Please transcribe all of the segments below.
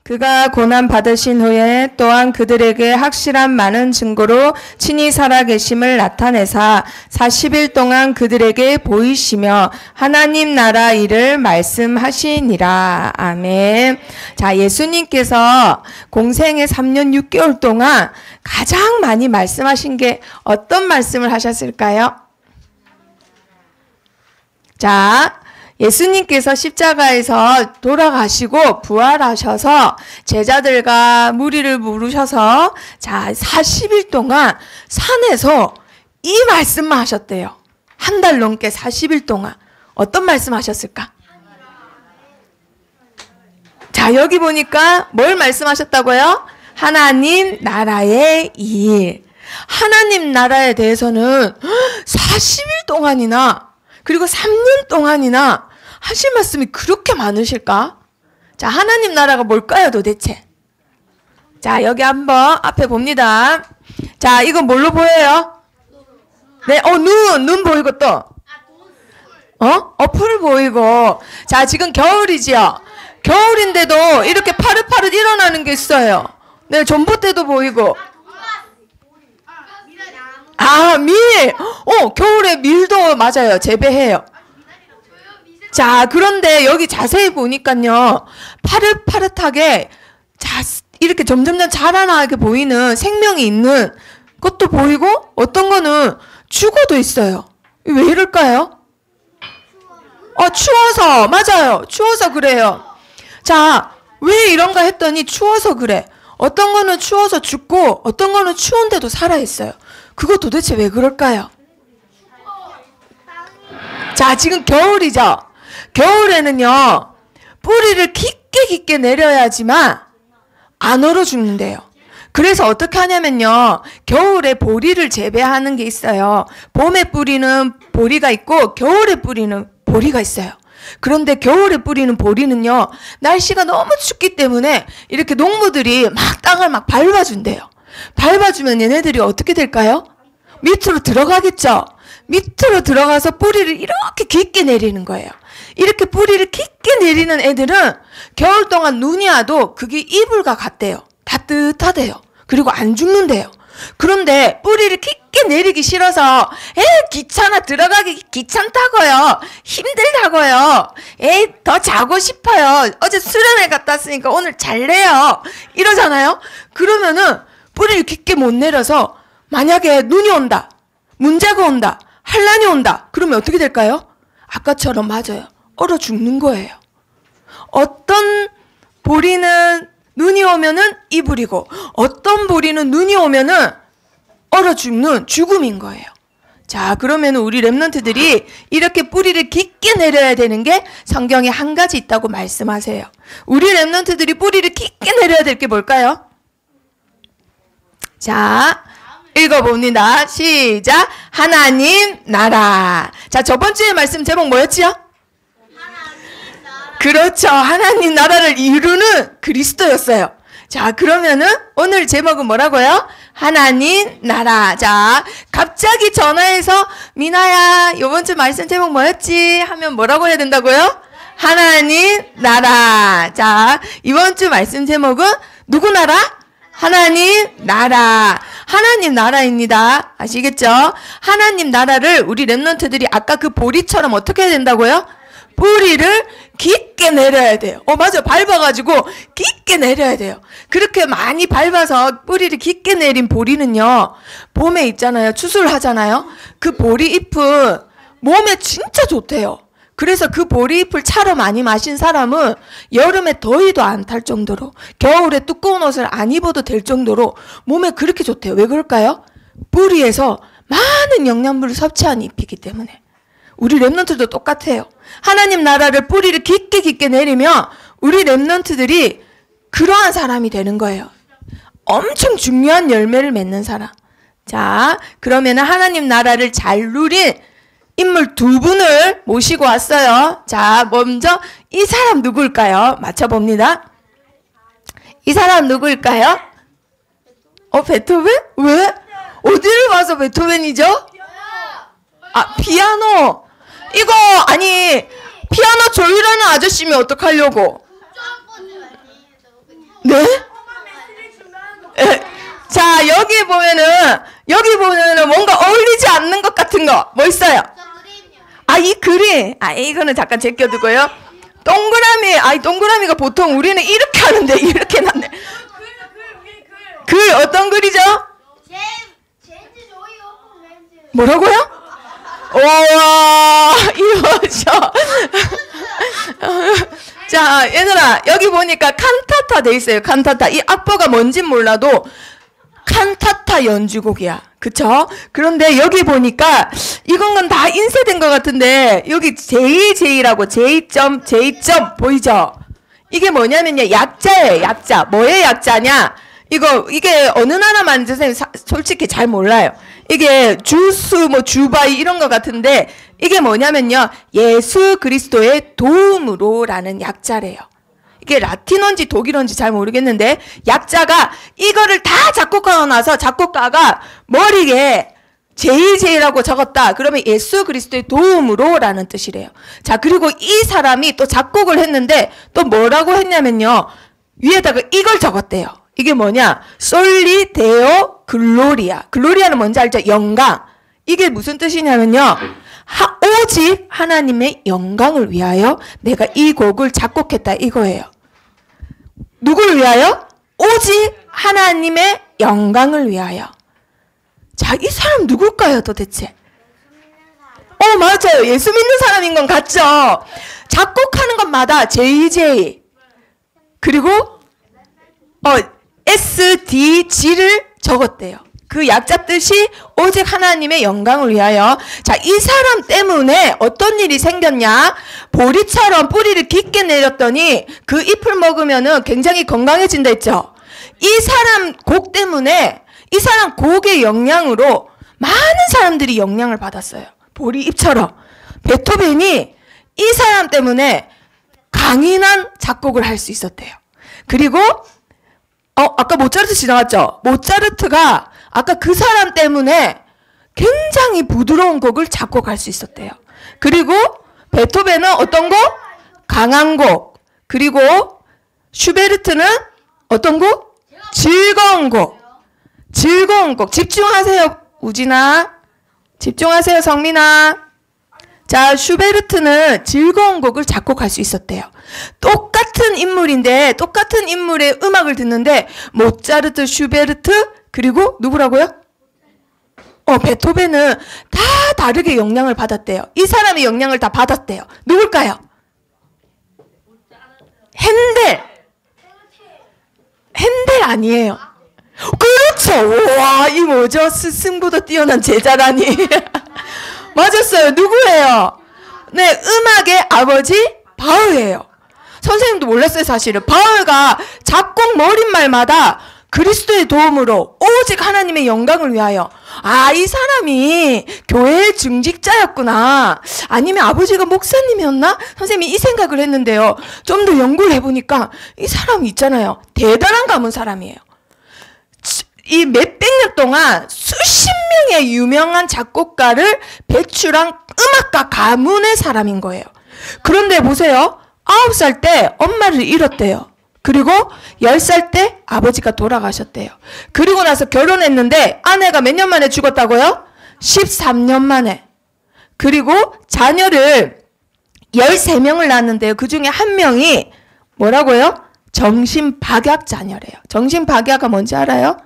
그가 고난 받으신 후에 또한 그들에게 확실한 많은 증거로 친히 살아계심을 나타내사 40일 동안 그들에게 보이시며 하나님 나라 일을 말씀하시니라. 아멘. 자, 예수님께서 공생의 3년 6개월 동안 가장 많이 말씀하신 게 어떤 말씀을 하셨을까요? 자, 예수님께서 십자가에서 돌아가시고 부활하셔서 제자들과 무리를 부르셔서 자 40일 동안 산에서 이 말씀만 하셨대요. 한 달 넘게 40일 동안 어떤 말씀 하셨을까? 자, 여기 보니까 뭘 말씀하셨다고요? 하나님 나라의 일. 하나님 나라에 대해서는 40일 동안이나 그리고 3년 동안이나 하실 말씀이 그렇게 많으실까? 자, 하나님 나라가 뭘까요, 도대체? 자, 여기 한번 앞에 봅니다. 자, 이거 뭘로 보여요? 네, 눈 보이고 또. 풀 보이고. 자, 지금 겨울이지요? 겨울인데도 이렇게 파릇파릇 일어나는 게 있어요. 네, 전봇대도 보이고. 밀! 겨울에 밀도 맞아요. 재배해요. 자, 그런데 여기 자세히 보니까요. 파릇파릇하게 이렇게 점점점 자라나게 보이는 생명이 있는 것도 보이고 어떤 거는 죽어도 있어요. 왜 이럴까요? 추워서. 맞아요. 추워서 그래요. 자, 왜 이런가 했더니 추워서 그래. 어떤 거는 추워서 죽고 어떤 거는 추운데도 살아있어요. 그거 도대체 왜 그럴까요? 자, 지금 겨울이죠? 겨울에는요, 뿌리를 깊게 내려야지만 안 얼어 죽는데요. 그래서 어떻게 하냐면요, 겨울에 보리를 재배하는 게 있어요. 봄에 뿌리는 보리가 있고 겨울에 뿌리는 보리가 있어요. 그런데 겨울에 뿌리는 보리는요, 날씨가 너무 춥기 때문에 이렇게 농부들이 막 땅을 막 밟아준대요. 밟아주면 얘네들이 어떻게 될까요? 밑으로 들어가겠죠? 밑으로 들어가서 뿌리를 이렇게 깊게 내리는 거예요. 이렇게 뿌리를 깊게 내리는 애들은 겨울 동안 눈이 와도 그게 이불과 같대요. 따뜻하대요. 그리고 안 죽는데요. 그런데 뿌리를 깊게 내리기 싫어서 귀찮아, 들어가기 귀찮다고요. 힘들다고요. 더 자고 싶어요. 어제 수련회 갔다 왔으니까 오늘 잘래요. 이러잖아요. 그러면은 뿌리를 깊게 못 내려서 만약에 눈이 온다, 문제가 온다, 환란이 온다, 그러면 어떻게 될까요? 아까처럼 맞아요. 얼어 죽는 거예요. 어떤 보리는 눈이 오면은 이불이고 어떤 보리는 눈이 오면은 얼어 죽는 죽음인 거예요. 자, 그러면 우리 랩런트들이 이렇게 뿌리를 깊게 내려야 되는 게 성경에 한 가지 있다고 말씀하세요. 우리 랩런트들이 뿌리를 깊게 내려야 될 게 뭘까요? 자, 읽어봅니다. 시작. 하나님 나라. 자, 저번 주에 말씀 제목 뭐였지요? 그렇죠. 하나님 나라를 이루는 그리스도였어요. 자, 그러면은 오늘 제목은 뭐라고요? 하나님 나라. 자, 갑자기 전화해서 미나야, 이번 주 말씀 제목 뭐였지? 하면 뭐라고 해야 된다고요? 하나님 나라. 자, 이번 주 말씀 제목은 누구 나라? 하나님 나라. 하나님 나라입니다. 아시겠죠? 하나님 나라를 우리 랩런트들이 아까 그 보리처럼 어떻게 해야 된다고요? 뿌리를 깊게 내려야 돼요. 맞아요. 밟아가지고 깊게 내려야 돼요. 그렇게 많이 밟아서 뿌리를 깊게 내린 보리는요, 봄에 있잖아요. 추수를 하잖아요. 그 보리 잎은 몸에 진짜 좋대요. 그래서 그 보리잎을 차로 많이 마신 사람은 여름에 더위도 안 탈 정도로, 겨울에 두꺼운 옷을 안 입어도 될 정도로 몸에 그렇게 좋대요. 왜 그럴까요? 뿌리에서 많은 영양분을 섭취한 잎이기 때문에. 우리 랩런트도 똑같아요. 하나님 나라를 뿌리를 깊게 내리면 우리 랩런트들이 그러한 사람이 되는 거예요. 엄청 중요한 열매를 맺는 사람. 자, 그러면 하나님 나라를 잘 누린 인물 두 분을 모시고 왔어요. 자, 먼저 이 사람 누구일까요? 맞춰봅니다. 이 사람 누구일까요? 베토벤? 왜? 어디를 봐서 베토벤이죠? 피아노. 이거 아니, 피아노 조율하는 아저씨면 어떡하려고? 여기 보면은 뭔가 어울리지 않는 것 같은 거 뭐 있어요? 이 그림. 이거는 잠깐 제껴두고요. 동그라미. 동그라미가 보통 우리는 이렇게 하는데 이렇게 놨네. 글 어떤 글이죠? 뭐라고요? 우와, 이거죠. 자, 얘들아, 여기 보니까 칸타타 돼 있어요. 칸타타. 이 악보가 뭔진 몰라도 칸타타 연주곡이야. 그쵸? 그런데 여기 보니까 이건 다 인쇄된 것 같은데 여기 JJ라고 J.J. 보이죠? 이게 뭐냐면요. 약자예요. 약자. 뭐의 약자냐? 이게 어느 나라 만드세요? 솔직히 잘 몰라요. 이게 주스, 주바이 이런 것 같은데 이게 뭐냐면요. 예수 그리스도의 도움으로라는 약자래요. 이게 라틴어인지 독일어인지 잘 모르겠는데 약자가 이거를 다 작곡하고 나서 작곡가가 머리에 JJ라고 적었다. 그러면 예수 그리스도의 도움으로라는 뜻이래요. 자, 그리고 이 사람이 또 작곡을 했는데 또 뭐라고 했냐면요. 위에다가 이걸 적었대요. 이게 뭐냐? 솔리 데오 글로리아. 글로리아는 뭔지 알죠? 영광. 이게 무슨 뜻이냐면요. 오직 하나님의 영광을 위하여 내가 이 곡을 작곡했다 이거예요. 누구를 위하여? 오직 하나님의 영광을 위하여. 자, 이 사람 누굴까요 도대체? 맞아요. 예수 믿는 사람인 건 같죠? 작곡하는 것마다 JJ 그리고 SDG를 적었대요. 그 약자 뜻이 오직 하나님의 영광을 위하여. 자, 이 사람 때문에 어떤 일이 생겼냐? 보리처럼 뿌리를 깊게 내렸더니 그 잎을 먹으면은 굉장히 건강해진다 했죠. 이 사람 곡 때문에 이 사람 곡의 영향으로 많은 사람들이 영향을 받았어요. 보리 잎처럼. 베토벤이 이 사람 때문에 강인한 작곡을 할 수 있었대요. 그리고 아까 모차르트 지나갔죠? 모차르트가 아까 그 사람 때문에 굉장히 부드러운 곡을 작곡할 수 있었대요. 그리고 베토벤은 어떤 곡? 강한 곡. 그리고 슈베르트는 어떤 곡? 즐거운 곡. 즐거운 곡. 집중하세요, 우진아. 집중하세요, 성민아. 자, 슈베르트는 즐거운 곡을 작곡할 수 있었대요. 똑같은 인물인데 똑같은 인물의 음악을 듣는데 모차르트, 슈베르트 그리고 누구라고요? 베토벤은 다 다르게 영향을 받았대요. 이 사람의 영향을 다 받았대요. 누굴까요? 핸델 아니에요. 그렇죠. 와, 이 뭐죠? 스승보다 뛰어난 제자라니. 맞았어요. 누구예요? 네, 음악의 아버지 바흐예요. 선생님도 몰랐어요, 사실은. 바흐가 작곡 머릿말마다 그리스도의 도움으로 오직 하나님의 영광을 위하여. 이 사람이 교회의 중직자였구나. 아니면 아버지가 목사님이었나? 선생님이 이 생각을 했는데요. 좀 더 연구를 해보니까 이 사람이 있잖아요. 대단한 가문 사람이에요. 이 몇백 년 동안 수십 명의 유명한 작곡가를 배출한 음악가 가문의 사람인 거예요. 그런데 보세요. 9살 때 엄마를 잃었대요. 그리고 10살 때 아버지가 돌아가셨대요. 그리고 나서 결혼했는데 아내가 몇 년 만에 죽었다고요? 13년 만에. 그리고 자녀를 13명을 낳았는데요. 그 중에 한 명이 뭐라고요? 정신박약 자녀래요. 정신박약가 뭔지 알아요?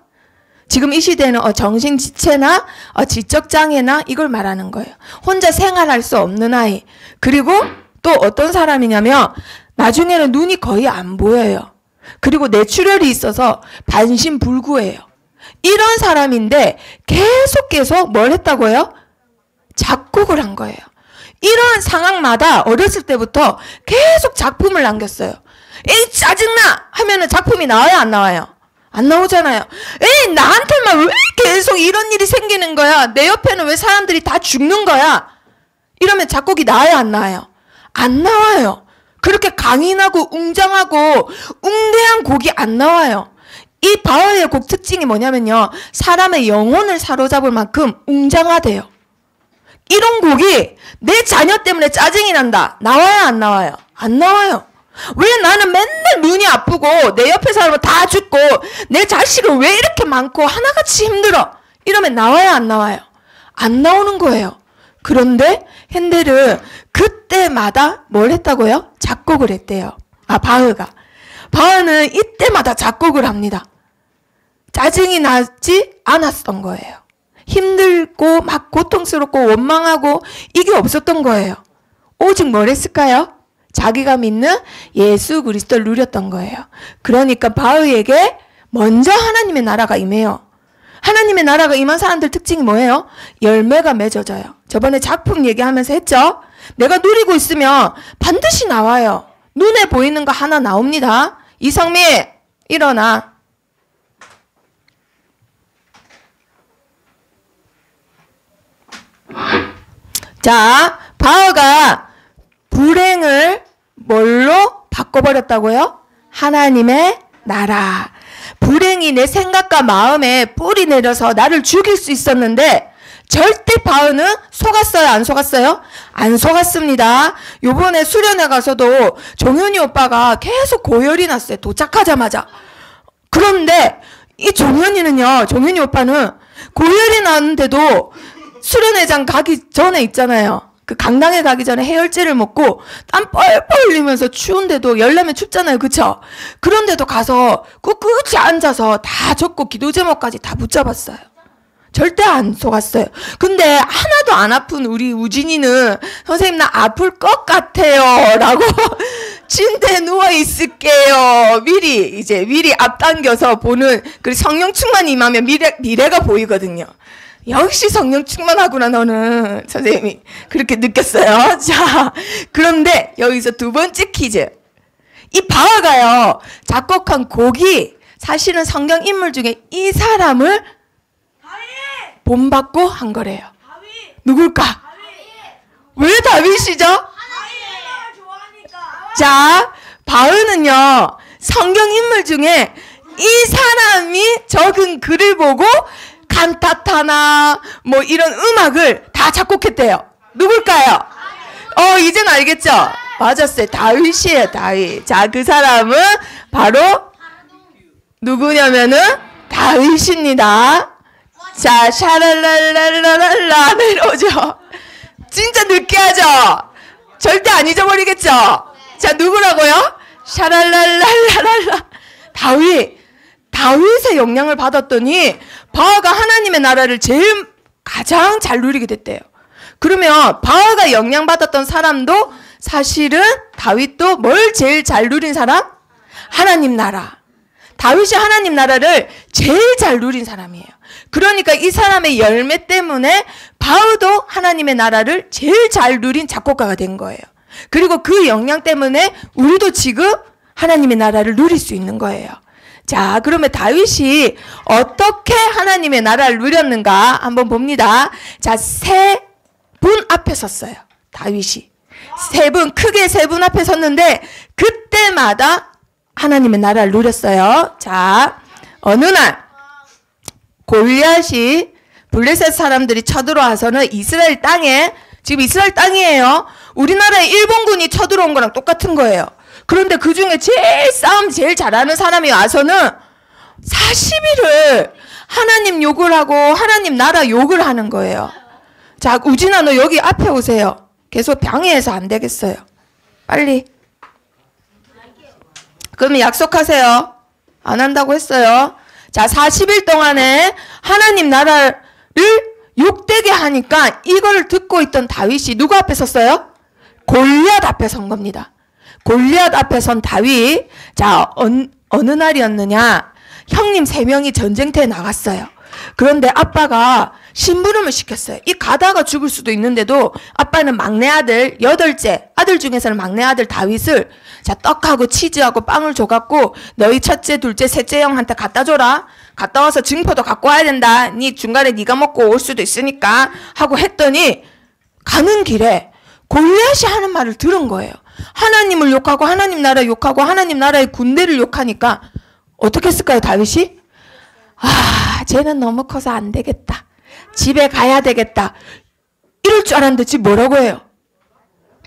지금 이 시대는 정신지체나 지적장애나 이걸 말하는 거예요. 혼자 생활할 수 없는 아이. 그리고 또 어떤 사람이냐면 나중에는 눈이 거의 안 보여요. 그리고 뇌출혈이 있어서 반신불구예요. 이런 사람인데 계속 뭘 했다고요? 작곡을 한 거예요. 이런 상황마다 어렸을 때부터 계속 작품을 남겼어요. 에이 짜증나 하면은 작품이 나와요 안 나와요? 안 나오잖아요. 에이 나한테만 왜 계속 이런 일이 생기는 거야? 내 옆에는 왜 사람들이 다 죽는 거야? 이러면 작곡이 나와요 안 나와요? 안 나와요. 그렇게 강인하고 웅장하고 웅대한 곡이 안 나와요. 이 바흐의 곡 특징이 뭐냐면요. 사람의 영혼을 사로잡을 만큼 웅장하대요. 이런 곡이 내 자녀 때문에 짜증이 난다. 나와요 안 나와요? 안 나와요. 왜 나는 맨날 눈이 아프고 내 옆에 사람은 다 죽고 내 자식은 왜 이렇게 많고 하나같이 힘들어? 이러면 나와요, 안 나와요? 안 나오는 거예요. 그런데 핸델은 그때마다 뭘 했다고요? 작곡을 했대요. 바흐는 이때마다 작곡을 합니다. 짜증이 나지 않았던 거예요. 힘들고 막 고통스럽고 원망하고 이게 없었던 거예요. 오직 뭘 했을까요? 자기가 믿는 예수 그리스도를 누렸던 거예요. 그러니까 바흐에게 먼저 하나님의 나라가 임해요. 하나님의 나라가 임한 사람들 특징이 뭐예요? 열매가 맺어져요. 저번에 작품 얘기하면서 했죠? 내가 누리고 있으면 반드시 나와요. 눈에 보이는 거 하나 나옵니다. 이성미, 일어나. 자, 바흐가 불행을 뭘로 바꿔버렸다고요? 하나님의 나라. 불행이 내 생각과 마음에 뿌리 내려서 나를 죽일 수 있었는데 절대 바흐는 속았어요, 안 속았어요? 안 속았습니다. 요번에 수련회 가서도 종현이 오빠가 계속 고열이 났어요. 도착하자마자. 그런데 이 종현이 오빠는 고열이 났는데도 수련회장 가기 전에 있잖아요. 그 강당에 가기 전에 해열제를 먹고 땀 뻘뻘 흘리면서 추운데도 열나면 춥잖아요. 그쵸? 그런데도 가서 꿋꿋이 앉아서 다 적고 기도 제목까지 다 붙잡았어요. 절대 안 속았어요. 근데 하나도 안 아픈 우리 우진이는 선생님 나 아플 것 같아요 라고 침대에 누워 있을게요. 미리 앞당겨서 보는 그 성령 충만이 임하면 미래가 보이거든요. 역시 성령 충만하구나 너는 선생님이 그렇게 느꼈어요. 자, 그런데 여기서 두 번째 퀴즈. 이 바흐가요 작곡한 곡이 사실은 성경 인물 중에 이 사람을 본받고 한 거래요. 누굴까? 왜 다윗이죠? 자, 바흐는요 성경 인물 중에 이 사람이 적은 글을 보고 칸타타나 뭐 이런 음악을 다 작곡했대요. 누굴까요? 이젠 알겠죠? 맞았어요. 다윗이에요, 다윗. 자, 그 사람은 바로 누구냐면은 다윗입니다. 자, 샤랄랄랄랄라 내려오죠. 진짜 느끼하죠? 절대 안 잊어버리겠죠? 자, 누구라고요? 샤랄랄랄랄라 다윗의 영향을 받았더니 바흐가 하나님의 나라를 가장 잘 누리게 됐대요. 그러면 바흐가 영향받았던 사람도 사실은 다윗도 뭘 제일 잘 누린 사람? 하나님 나라. 다윗이 하나님 나라를 제일 잘 누린 사람이에요. 그러니까 이 사람의 열매 때문에 바흐도 하나님의 나라를 제일 잘 누린 작곡가가 된 거예요. 그리고 그 영향 때문에 우리도 지금 하나님의 나라를 누릴 수 있는 거예요. 자, 그러면 다윗이 어떻게 하나님의 나라를 누렸는가 한번 봅니다. 자, 세 분 앞에 섰어요. 다윗이. 크게 세 분 앞에 섰는데 그때마다 하나님의 나라를 누렸어요. 자, 어느 날 골리앗이 블레셋 사람들이 쳐들어와서는 이스라엘 땅에, 지금 이스라엘 땅이에요. 우리나라에 일본군이 쳐들어온 거랑 똑같은 거예요. 그런데 그 중에 싸움 제일 잘하는 사람이 와서는 40일을 하나님 욕을 하고 하나님 나라 욕을 하는 거예요. 자, 우진아 너 여기 앞에 오세요. 계속 방해해서 안 되겠어요. 빨리. 그러면 약속하세요. 안 한다고 했어요. 자, 40일 동안에 하나님 나라를 욕되게 하니까 이걸 듣고 있던 다윗이 누구 앞에 섰어요? 골리앗 앞에 선 겁니다. 골리앗 앞에 선 다윗. 자, 어느 날이었느냐? 형님 3명이 전쟁터에 나갔어요. 그런데 아빠가 심부름을 시켰어요. 이 가다가 죽을 수도 있는데도 아빠는 막내 아들, 8째 아들 중에서는 막내 아들 다윗을 자, 떡하고 치즈하고 빵을 줘갖고 너희 첫째, 둘째, 셋째 형한테 갖다 줘라. 갔다 와서 증표도 갖고 와야 된다. 니 중간에 네가 먹고 올 수도 있으니까 하고 했더니 가는 길에 골리앗이 하는 말을 들은 거예요. 하나님을 욕하고 하나님 나라 욕하고 하나님 나라의 군대를 욕하니까 어떻게 했을까요, 다윗이? 쟤는 너무 커서 안 되겠다. 집에 가야 되겠다. 이럴 줄 알았는데 지금 뭐라고 해요?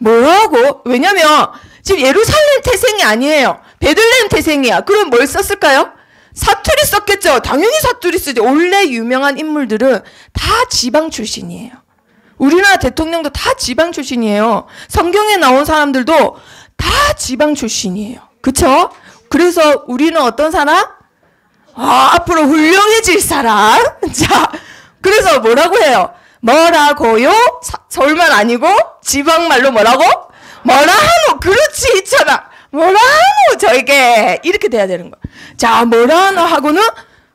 뭐라고? 왜냐면 지금 예루살렘 태생이 아니에요. 베들레헴 태생이야. 그럼 뭘 썼을까요? 사투리 썼겠죠. 당연히 사투리 쓰죠. 원래 유명한 인물들은 다 지방 출신이에요. 우리나라 대통령도 다 지방 출신이에요. 성경에 나온 사람들도 다 지방 출신이에요. 그쵸? 그래서 우리는 어떤 사람? 앞으로 훌륭해질 사람. 자, 그래서 뭐라고 해요? 뭐라고요? 서울말 아니고 지방말로 뭐라고? 뭐라 하노? 그렇지, 있잖아. 뭐라 하노? 저에게 이렇게 돼야 되는 거야. 자, 뭐라 하노 하고는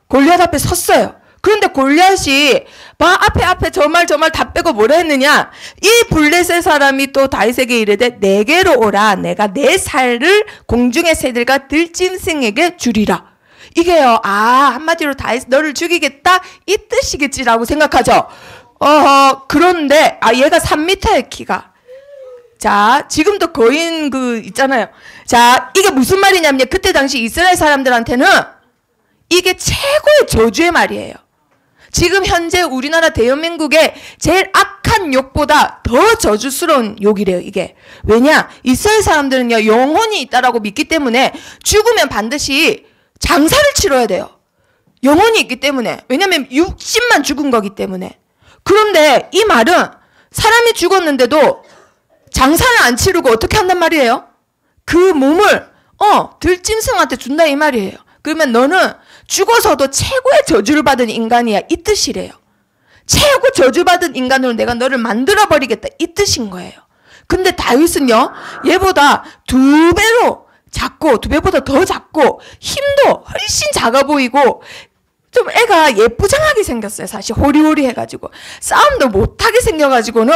골리앗 앞에 섰어요. 그런데 골리앗이 막 앞에 저 말 다 빼고 뭐라 했느냐? 이 블레셋 사람이 또 다윗에게 이르되 내게로 오라. 내가 내 살을 공중의 새들과 들짐승에게 주리라. 이게요. 한마디로 다윗 너를 죽이겠다 이 뜻이겠지라고 생각하죠. 그런데 얘가 3m의 키가. 자, 지금도 거인 있잖아요. 자, 이게 무슨 말이냐면 그때 당시 이스라엘 사람들한테는 이게 최고의 저주의 말이에요. 지금 현재 우리나라 대한민국의 제일 악한 욕보다 더 저주스러운 욕이래요, 이게. 왜냐? 이스라엘 사람들은요, 영혼이 있다라고 믿기 때문에 죽으면 반드시 장사를 치러야 돼요. 영혼이 있기 때문에. 왜냐면 육신만 죽은 거기 때문에. 그런데 이 말은 사람이 죽었는데도 장사를 안 치르고 어떻게 한단 말이에요? 그 몸을 들짐승한테 준다 이 말이에요. 그러면 너는 죽어서도 최고의 저주를 받은 인간이야 이 뜻이래요. 최고 저주받은 인간으로 내가 너를 만들어버리겠다 이 뜻인 거예요. 근데 다윗은요, 얘보다 2배로 작고 2배보다 더 작고 힘도 훨씬 작아 보이고 좀 애가 예쁘장하게 생겼어요. 사실 호리호리 해가지고 싸움도 못하게 생겨가지고는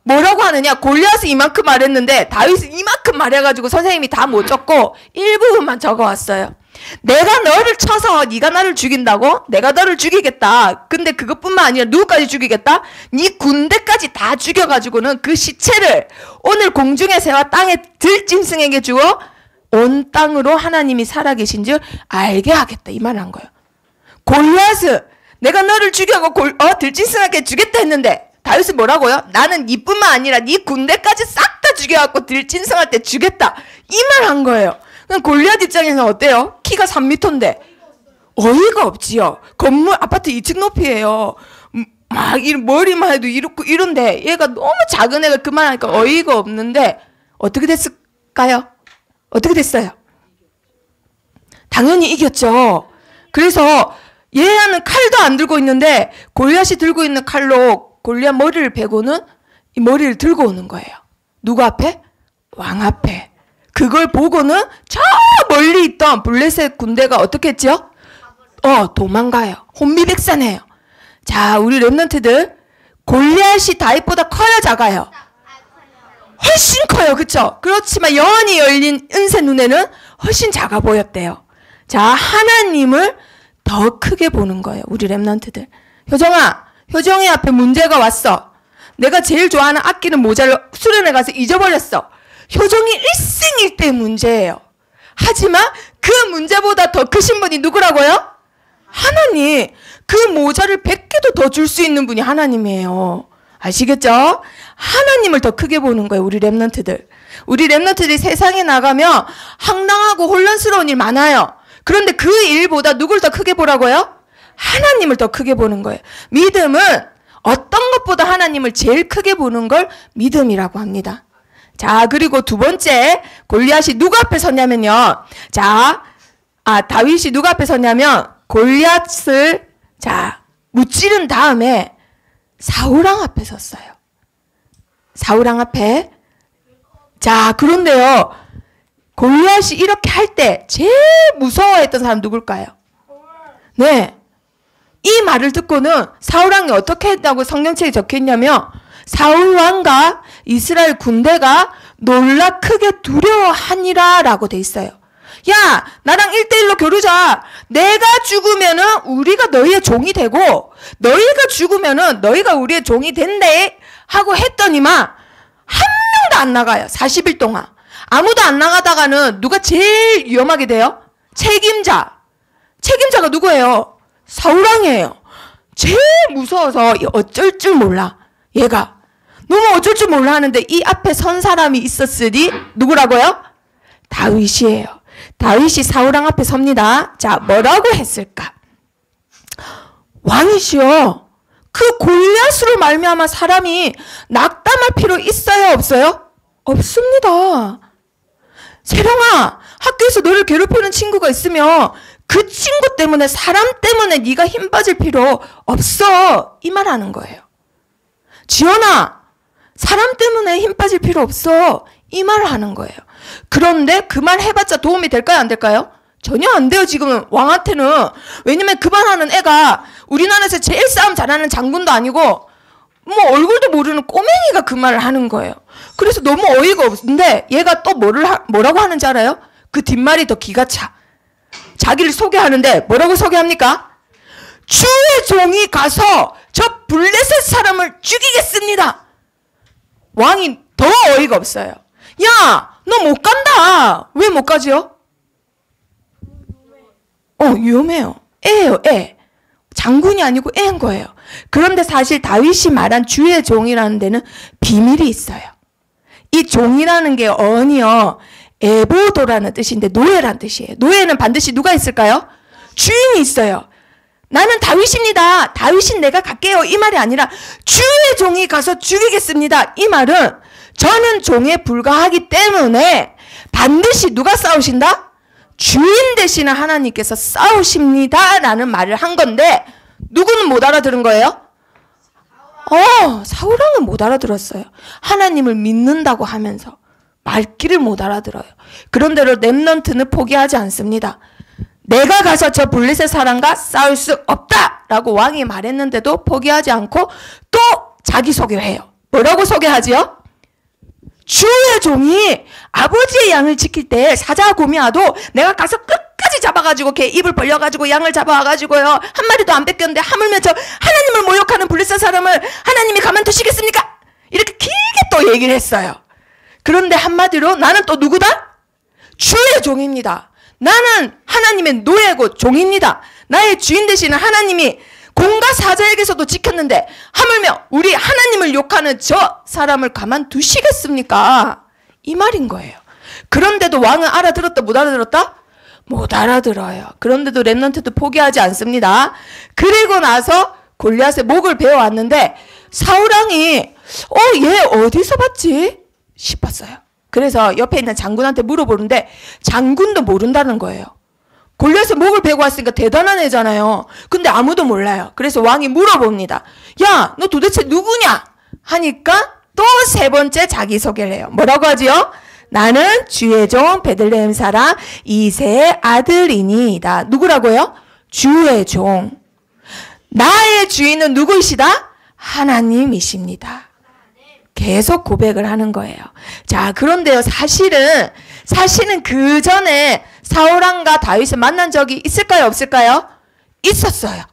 뭐라고 하느냐, 골리앗은 이만큼 말했는데 다윗은 이만큼 말해가지고 선생님이 다 못 적고 일부분만 적어왔어요. 내가 너를 쳐서 네가 나를 죽인다고? 내가 너를 죽이겠다. 근데 그것뿐만 아니라 누구까지 죽이겠다? 네 군대까지 다 죽여가지고는 그 시체를 오늘 공중의 새와 땅의 들짐승에게 주어 온 땅으로 하나님이 살아계신 줄 알게 하겠다 이 말을 한 거예요. 골리앗은 내가 너를 죽여고 들짐승에게 주겠다 했는데 다윗은 뭐라고요? 나는 니뿐만 아니라 네 군대까지 싹 다 죽여갖고 들짐승한테 주겠다 이 말 한 거예요. 그럼 골리앗 입장에서는 어때요? 키가 3m인데 어이가 없지요. 건물 아파트 2층 높이에요. 막 머리만 해도 이렇고 이런데 얘가 너무 작은 애가 그만하니까 어이가 없는데 어떻게 됐을까요? 어떻게 됐어요? 당연히 이겼죠. 그래서 얘는 칼도 안 들고 있는데 골리앗이 들고 있는 칼로 골리앗 머리를 베고는 이 머리를 들고 오는 거예요. 누구 앞에? 왕 앞에. 그걸 보고는 저 멀리 있던 블레셋 군대가 어떻게 했죠? 도망가요. 혼미백산해요. 자, 우리 랩런트들 골리앗이 다윗보다 커요, 작아요? 훨씬 커요, 그쵸? 그렇지만 영원히 열린 은세 눈에는 훨씬 작아 보였대요. 자, 하나님을 더 크게 보는 거예요, 우리 랩런트들. 효정이 앞에 문제가 왔어. 내가 제일 좋아하는 아끼는 모자를 수련회 가서 잊어버렸어. 효정이 일생일대 문제예요. 하지만 그 문제보다 더 크신 분이 누구라고요? 하나님. 그 모자를 100개도 더 줄 수 있는 분이 하나님이에요. 아시겠죠? 하나님을 더 크게 보는 거예요, 우리 랩런트들. 우리 랩런트들이 세상에 나가면 황당하고 혼란스러운 일 많아요. 그런데 그 일보다 누굴 더 크게 보라고요? 하나님을 더 크게 보는 거예요. 믿음은 어떤 것보다 하나님을 제일 크게 보는 걸 믿음이라고 합니다. 자, 그리고 두 번째, 골리앗이 누구 앞에 섰냐면요. 자, 다윗이 누구 앞에 섰냐면, 골리앗을, 무찌른 다음에 사울왕 앞에 섰어요. 사울왕 앞에. 자, 그런데요, 골리앗이 이렇게 할 때 제일 무서워했던 사람 누굴까요? 네. 이 말을 듣고는 사울왕이 어떻게 했다고 성경책에 적혀있냐면, 사울왕과 이스라엘 군대가 놀라 크게 두려워하니라 라고 돼 있어요. 야, 나랑 1대1로 겨루자. 내가 죽으면은 우리가 너희의 종이 되고 너희가 죽으면은 너희가 우리의 종이 된대 하고 했더니만 한 명도 안 나가요. 40일 동안. 아무도 안 나가다가는 누가 제일 위험하게 돼요? 책임자가 누구예요? 사울왕이에요. 제일 무서워서 어쩔 줄 몰라. 얘가 너무 어쩔 줄 몰라 하는데 이 앞에 선 사람이 있었으니 누구라고요? 다윗이에요. 다윗이 사울왕 앞에 섭니다. 자, 뭐라고 했을까? 왕이시여, 그 골리앗으로 말미암아 사람이 낙담할 필요 있어요, 없어요? 없습니다. 세령아, 학교에서 너를 괴롭히는 친구가 있으면 그 친구 때문에, 사람 때문에 네가 힘 빠질 필요 없어, 이 말 하는 거예요. 지연아, 사람 때문에 힘 빠질 필요 없어, 이 말 하는 거예요. 그런데 그 말 해봤자 도움이 될까요, 안 될까요? 전혀 안 돼요, 지금은. 왕한테는. 왜냐면 그 말하는 애가 우리나라에서 제일 싸움 잘하는 장군도 아니고 뭐 얼굴도 모르는 꼬맹이가 그 말을 하는 거예요. 그래서 너무 어이가 없는데 얘가 또 뭐라고 하는지 알아요? 그 뒷말이 더 기가 차. 자기를 소개하는데 뭐라고 소개합니까? 주의 종이 가서 저 블레셋 사람을 죽이겠습니다. 왕이 더 어이가 없어요. 야, 너 못 간다. 왜 못 가지요? 위험해요. 애예요, 애. 장군이 아니고 애인 거예요. 그런데 사실 다윗이 말한 주의 종이라는 데는 비밀이 있어요. 이 종이라는 게 어언이요, 에보도라는 뜻인데 노예란 뜻이에요. 노예는 반드시 누가 있을까요? 주인이 있어요. 나는 다윗입니다. 다윗인 내가 갈게요. 이 말이 아니라 주의 종이 가서 죽이겠습니다. 이 말은 저는 종에 불과하기 때문에 반드시 누가 싸우신다? 주인 되시는 하나님께서 싸우십니다 라는 말을 한 건데 누구는 못 알아들은 거예요? 사울왕은 못 알아들었어요. 하나님을 믿는다고 하면서 말귀를 못 알아들어요. 그런대로 렘넌트는 포기하지 않습니다. 내가 가서 저 블레셋 사람과 싸울 수 없다라고 왕이 말했는데도 포기하지 않고 또 자기 소개를 해요. 뭐라고 소개하지요? 주의 종이 아버지의 양을 지킬 때 사자가 곰이 와도 내가 가서 끝까지 잡아가지고 걔 입을 벌려가지고 양을 잡아와가지고요, 한 마리도 안 뺏겼는데 하물며 저 하나님을 모욕하는 블레셋 사람을 하나님이 가만두시겠습니까? 이렇게 길게 또 얘기를 했어요. 그런데 한마디로 나는 또 누구다? 주의 종입니다. 나는 하나님의 노예고 종입니다. 나의 주인 되시는 하나님이 공과 사자에게서도 지켰는데 하물며 우리 하나님을 욕하는 저 사람을 가만두시겠습니까? 이 말인 거예요. 그런데도 왕은 알아들었다, 못 알아들었다? 못 알아들어요. 그런데도 렘넌트도 포기하지 않습니다. 그리고 나서 골리앗의 목을 베어왔는데 사울왕이 얘 어디서 봤지? 싶었어요. 그래서 옆에 있는 장군한테 물어보는데 장군도 모른다는 거예요. 골리앗의 목을 베고 왔으니까 대단한 애잖아요. 근데 아무도 몰라요. 그래서 왕이 물어봅니다. 야, 너 도대체 누구냐? 하니까 또 세 번째 자기소개를 해요. 뭐라고 하지요? 나는 주의 종 베들레헴 사람 이새의 아들이니이다. 누구라고요? 주의 종. 나의 주인은 누구이시다? 하나님이십니다. 계속 고백을 하는 거예요. 자, 그런데요, 사실은 그 전에 사울왕과 다윗을 만난 적이 있을까요, 없을까요? 있었어요.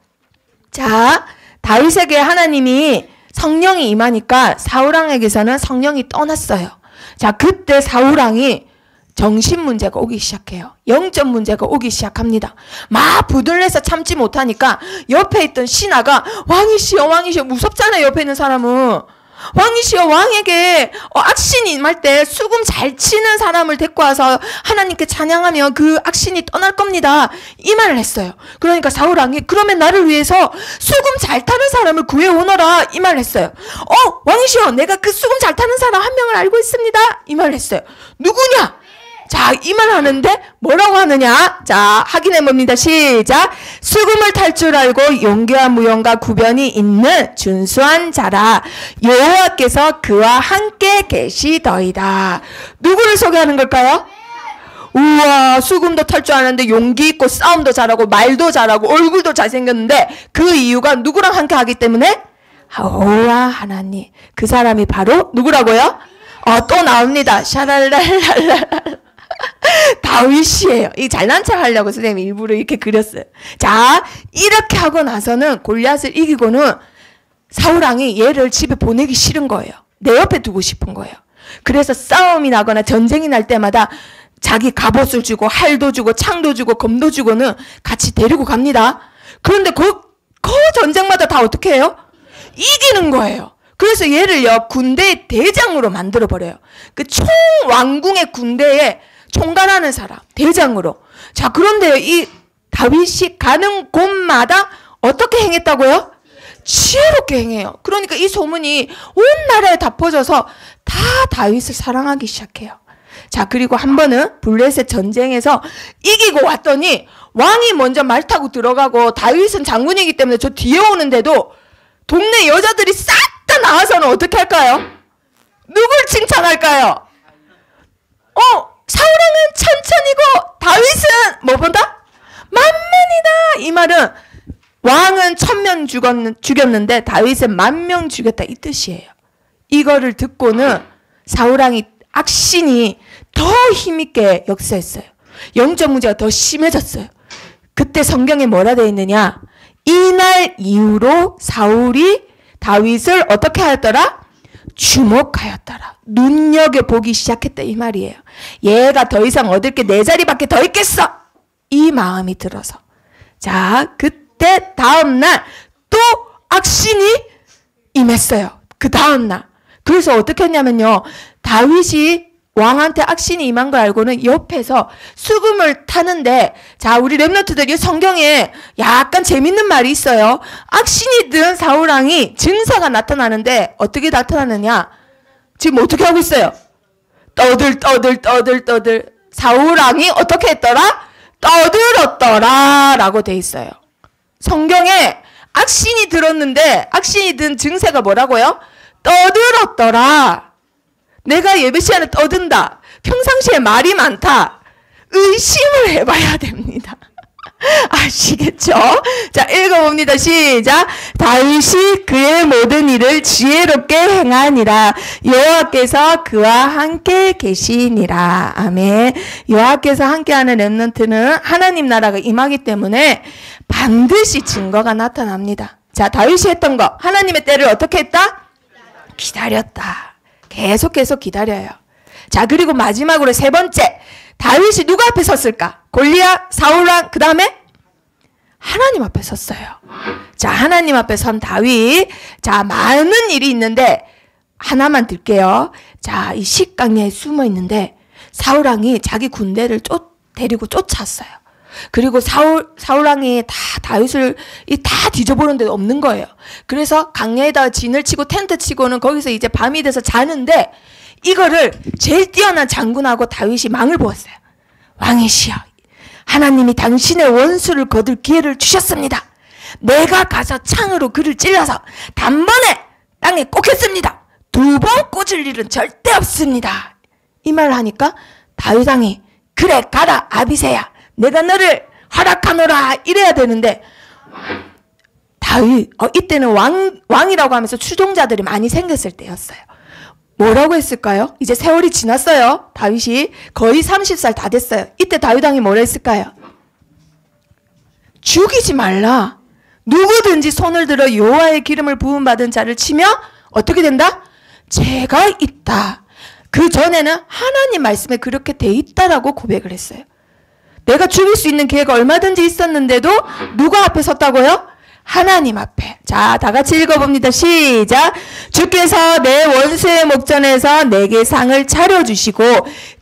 자, 다윗에게 하나님이 성령이 임하니까 사울왕에게서는 성령이 떠났어요. 자, 그때 사울왕이 정신 문제가 오기 시작해요. 영적 문제가 오기 시작합니다. 막 부들려서 참지 못하니까 옆에 있던 신하가 왕이시여, 왕이시여, 무섭잖아요, 옆에 있는 사람은. 왕이시여, 왕에게 악신이 임할 때 수금 잘 치는 사람을 데리고 와서 하나님께 찬양하면 그 악신이 떠날 겁니다. 이 말을 했어요. 그러니까 사울왕이 그러면 나를 위해서 수금 잘 타는 사람을 구해오너라, 이 말을 했어요. 왕이시여, 내가 그 수금 잘 타는 사람 한 명을 알고 있습니다, 이 말을 했어요. 누구냐? 자, 이 말 하는데 뭐라고 하느냐? 자, 확인해 봅니다. 시작. 수금을 탈 줄 알고 용기와 무용과 구변이 있는 준수한 자라. 여호와께서 그와 함께 계시더이다. 누구를 소개하는 걸까요? 우와, 수금도 탈 줄 아는데 용기 있고 싸움도 잘하고 말도 잘하고 얼굴도 잘생겼는데 그 이유가 누구랑 함께 하기 때문에? 여호와 하나님. 그 사람이 바로 누구라고요? 또 나옵니다. 샤랄랄랄랄. 다윗이에요. 이 잘난 척 하려고 선생님이 일부러 이렇게 그렸어요. 자, 이렇게 하고 나서는 골리앗을 이기고는 사울왕이 얘를 집에 보내기 싫은 거예요. 내 옆에 두고 싶은 거예요. 그래서 싸움이 나거나 전쟁이 날 때마다 자기 갑옷을 주고 활도 주고 창도 주고 검도 주고는 같이 데리고 갑니다. 그런데 그 전쟁마다 다 어떻게 해요? 이기는 거예요. 그래서 얘를요, 군대의 대장으로 만들어버려요. 그 총왕궁의 군대에 총괄하는 사람, 대장으로. 자, 그런데 이 다윗이 가는 곳마다 어떻게 행했다고요? 지혜롭게 행해요. 그러니까 이 소문이 온 나라에 다 퍼져서 다 다윗을 사랑하기 시작해요. 자, 그리고 한 번은 블레셋 전쟁에서 이기고 왔더니 왕이 먼저 말 타고 들어가고 다윗은 장군이기 때문에 저 뒤에 오는데도 동네 여자들이 싹 다 나와서는 어떻게 할까요? 누굴 칭찬할까요? 사울왕은 천천히고 다윗은 뭐 본다? 만만이다. 이 말은 왕은 1000명 죽였는데 다윗은 10,000명 죽였다 이 뜻이에요. 이거를 듣고는 사울왕이 악신이 더 힘있게 역사했어요. 영적 문제가 더 심해졌어요. 그때 성경에 뭐라 되어 있느냐? 이날 이후로 사울이 다윗을 어떻게 하였더라? 주목하였더라. 눈여겨보기 시작했다 이 말이에요. 얘가 더 이상 얻을 게 내 자리밖에 더 있겠어. 이 마음이 들어서. 자, 그때 다음날 또 악신이 임했어요. 그 다음날. 그래서 어떻게 했냐면요. 다윗이 왕한테 악신이 임한 걸 알고는 옆에서 수금을 타는데, 자, 우리 렘넌트들이 성경에 약간 재밌는 말이 있어요. 악신이 든 사울왕이 증서가 나타나는데 어떻게 나타나느냐? 지금 어떻게 하고 있어요? 떠들. 사울왕이 어떻게 했더라? 떠들었더라 라고 돼 있어요. 성경에 악신이 들었는데 악신이 든 증세가 뭐라고요? 떠들었더라. 내가 예배 시간에 떠든다. 평상시에 말이 많다. 의심을 해봐야 됩니다. 아시겠죠? 자, 읽어봅니다. 시작. 다윗이 그의 모든 일을 지혜롭게 행하니라. 여호와께서 그와 함께 계시니라. 아멘. 여호와께서 함께하는 렘넌트는 하나님 나라가 임하기 때문에 반드시 증거가 나타납니다. 자, 다윗이 했던 거. 하나님의 때를 어떻게 했다? 기다렸다. 계속 기다려요. 자, 그리고 마지막으로 세 번째. 다윗이 누구 앞에 섰을까? 골리앗, 사울왕, 그 다음에 하나님 앞에 섰어요. 자, 하나님 앞에 선 다윗. 자, 많은 일이 있는데 하나만 들게요. 자, 이 식강야에 숨어 있는데 사울왕이 자기 군대를 데리고 쫓았어요. 그리고 사울왕이 다 다윗을 다 뒤져보는데 없는 거예요. 그래서 강야에다가 진을 치고 텐트 치고는 거기서 이제 밤이 돼서 자는데 이거를 제일 뛰어난 장군하고 다윗이 망을 보았어요. 왕이시여, 하나님이 당신의 원수를 거둘 기회를 주셨습니다. 내가 가서 창으로 그를 찔러서 단번에 땅에 꽂겠습니다. 2번 꽂을 일은 절대 없습니다. 이 말을 하니까 다윗 왕이 그래 가라 아비새야, 내가 너를 허락하노라 이래야 되는데 다윗 이때는 왕이라고 하면서 추종자들이 많이 생겼을 때였어요. 뭐라고 했을까요? 이제 세월이 지났어요. 다윗이 거의 30살 다 됐어요. 이때 다윗 왕이 뭐라 했을까요? 죽이지 말라. 누구든지 손을 들어 여호와의 기름을 부음받은 자를 치며 어떻게 된다? 죄가 있다. 그 전에는 하나님 말씀에 그렇게 돼 있다라고 고백을 했어요. 내가 죽일 수 있는 기회가 얼마든지 있었는데도 누가 앞에 섰다고요? 하나님 앞에. 자, 다 같이 읽어봅니다. 시작. 주께서 내 원수의 목전에서 내게 상을 차려주시고